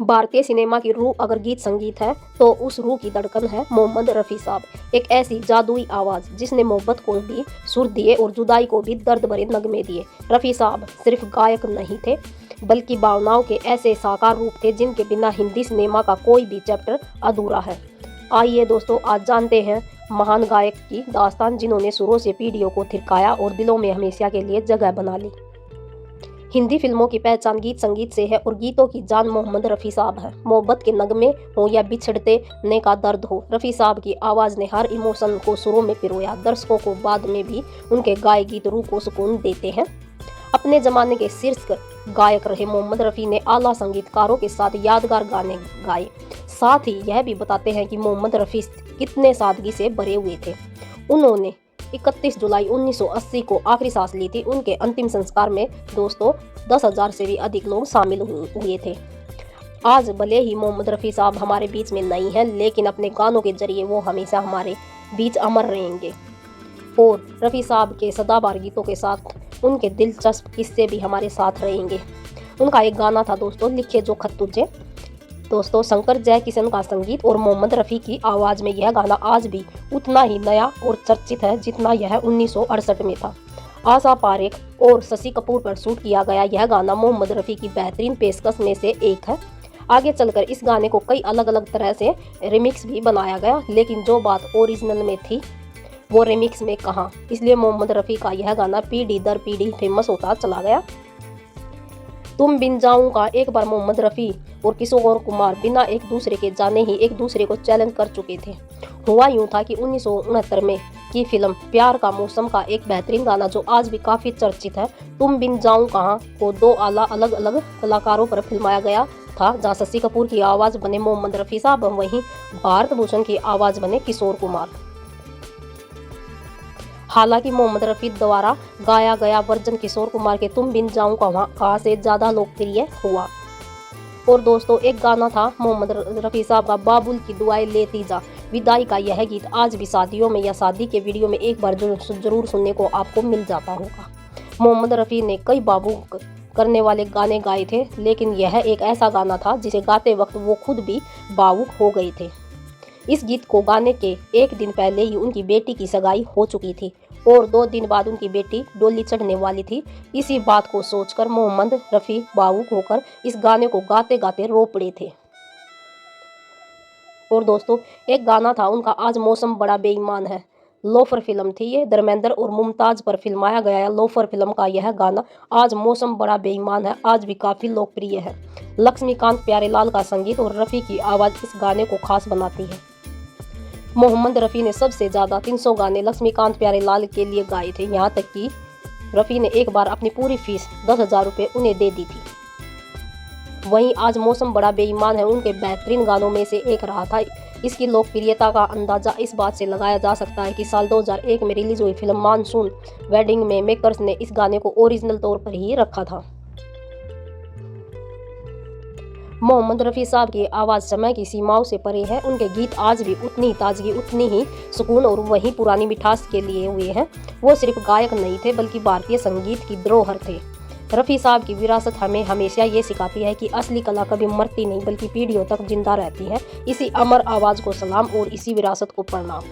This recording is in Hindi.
भारतीय सिनेमा की रूह अगर गीत संगीत है तो उस रूह की धड़कन है मोहम्मद रफ़ी साहब। एक ऐसी जादुई आवाज़ जिसने मोहब्बत को भी सुर दिए और जुदाई को भी दर्द भरे नगमे दिए। रफ़ी साहब सिर्फ गायक नहीं थे बल्कि भावनाओं के ऐसे साकार रूप थे जिनके बिना हिंदी सिनेमा का कोई भी चैप्टर अधूरा है। आइए दोस्तों, आज जानते हैं महान गायक की दास्तान जिन्होंने सुरों से पीढ़ियों को थिरकाया और दिलों में हमेशा के लिए जगह बना ली। हिंदी फिल्मों की पहचान गीत संगीत से है और गीतों की जान मोहम्मद रफ़ी साहब है। मोहब्बत के नगमे हो या बिछड़ते ने का दर्द हो, रफ़ी साहब की आवाज़ ने हर इमोशन को सुरों में पिरोया। दर्शकों को बाद में भी उनके गाए गीत रूह को सुकून देते हैं। अपने ज़माने के शीर्ष गायक रहे मोहम्मद रफ़ी ने आला संगीतकारों के साथ यादगार गाने गाए। साथ ही यह भी बताते हैं कि मोहम्मद रफ़ी कितने सादगी से भरे हुए थे। उन्होंने 31 जुलाई 1980 को आखिरी सांस ली थी। उनके अंतिम संस्कार में दोस्तों 10,000 से भी अधिक लोग शामिल हुए थे। आज भले ही मोहम्मद रफ़ी साहब हमारे बीच में नहीं हैं, लेकिन अपने गानों के जरिए वो हमेशा हमारे बीच अमर रहेंगे। और रफ़ी साहब के सदाबहार गीतों के साथ उनके दिलचस्प किस्से भी हमारे साथ रहेंगे। उनका एक गाना था दोस्तों, लिखे जो खत तुझे। दोस्तों, शंकर जयकिशन का संगीत और मोहम्मद रफ़ी की आवाज़ में यह गाना आज भी उतना ही नया और चर्चित है जितना यह 1968 में था। आशा पारेख और शशि कपूर पर शूट किया गया यह गाना मोहम्मद रफ़ी की बेहतरीन पेशकश में से एक है। आगे चलकर इस गाने को कई अलग अलग तरह से रिमिक्स भी बनाया गया, लेकिन जो बात ओरिजिनल में थी वो रिमिक्स में कहाँ, इसलिए मोहम्मद रफ़ी का यह गाना पीढ़ी दर पीढ़ी फेमस होता चला गया। तुम बिन जाऊं का एक बार मोहम्मद रफ़ी और किशोर कुमार बिना एक दूसरे के जाने ही एक दूसरे को चैलेंज कर चुके थे। हुआ यूं था कि 1969 में की फिल्म प्यार का मौसम का एक बेहतरीन गाना जो आज भी काफ़ी चर्चित है, तुम बिन जाऊं कहाँ, को दो अलग अलग कलाकारों पर फिल्माया गया था, जहाँ शशि कपूर की आवाज़ बने मोहम्मद रफ़ी साहब, वहीं भारत भूषण की आवाज़ बने किशोर कुमार। हालांकि मोहम्मद रफ़ी द्वारा गाया गया वर्जन किशोर कुमार के तुम बिन जाऊं कहाँ से ज़्यादा लोकप्रिय हुआ। और दोस्तों, एक गाना था मोहम्मद रफ़ी साहब का, बाबुल की दुआएं लेती जा। विदाई का यह गीत आज भी शादियों में या शादी के वीडियो में एक बार जरूर सुनने को आपको मिल जाता होगा। मोहम्मद रफ़ी ने कई भावुक करने वाले गाने गाए थे, लेकिन यह एक ऐसा गाना था जिसे गाते वक्त वो खुद भी भावुक हो गए थे। इस गीत को गाने के एक दिन पहले ही उनकी बेटी की सगाई हो चुकी थी और 2 दिन बाद उनकी बेटी डोली चढ़ने वाली थी। इसी बात को सोचकर मोहम्मद रफ़ी भावुक होकर इस गाने को गाते गाते रो पड़े थे। और दोस्तों, एक गाना था उनका, आज मौसम बड़ा बेईमान है। लोफर फिल्म थी ये, धर्मेंद्र और मुमताज़ पर फिल्माया गया लोफर फिल्म का यह गाना आज मौसम बड़ा बेईमान है आज भी काफ़ी लोकप्रिय है। लक्ष्मीकांत प्यारेलाल का संगीत और रफ़ी की आवाज़ इस गाने को खास बनाती है। मोहम्मद रफ़ी ने सबसे ज़्यादा 300 गाने लक्ष्मीकांत प्यारेलाल के लिए गाए थे। यहाँ तक कि रफ़ी ने एक बार अपनी पूरी फीस 10,000 रुपये उन्हें दे दी थी। वहीं आज मौसम बड़ा बेईमान है उनके बेहतरीन गानों में से एक रहा था। इसकी लोकप्रियता का अंदाज़ा इस बात से लगाया जा सकता है कि साल 2001 में रिलीज हुई फिल्म मानसून वेडिंग में मेकर्स ने इस गाने को ओरिजिनल तौर पर ही रखा था। मोहम्मद रफ़ी साहब की आवाज़ समय की सीमाओं से परे है। उनके गीत आज भी उतनी ही ताजगी, उतनी ही सुकून और वही पुरानी मिठास के लिए हुए हैं। वो सिर्फ गायक नहीं थे बल्कि भारतीय संगीत की धरोहर थे। रफ़ी साहब की विरासत हमें हमेशा ये सिखाती है कि असली कला कभी मरती नहीं बल्कि पीढ़ियों तक जिंदा रहती है। इसी अमर आवाज़ को सलाम और इसी विरासत को प्रणाम।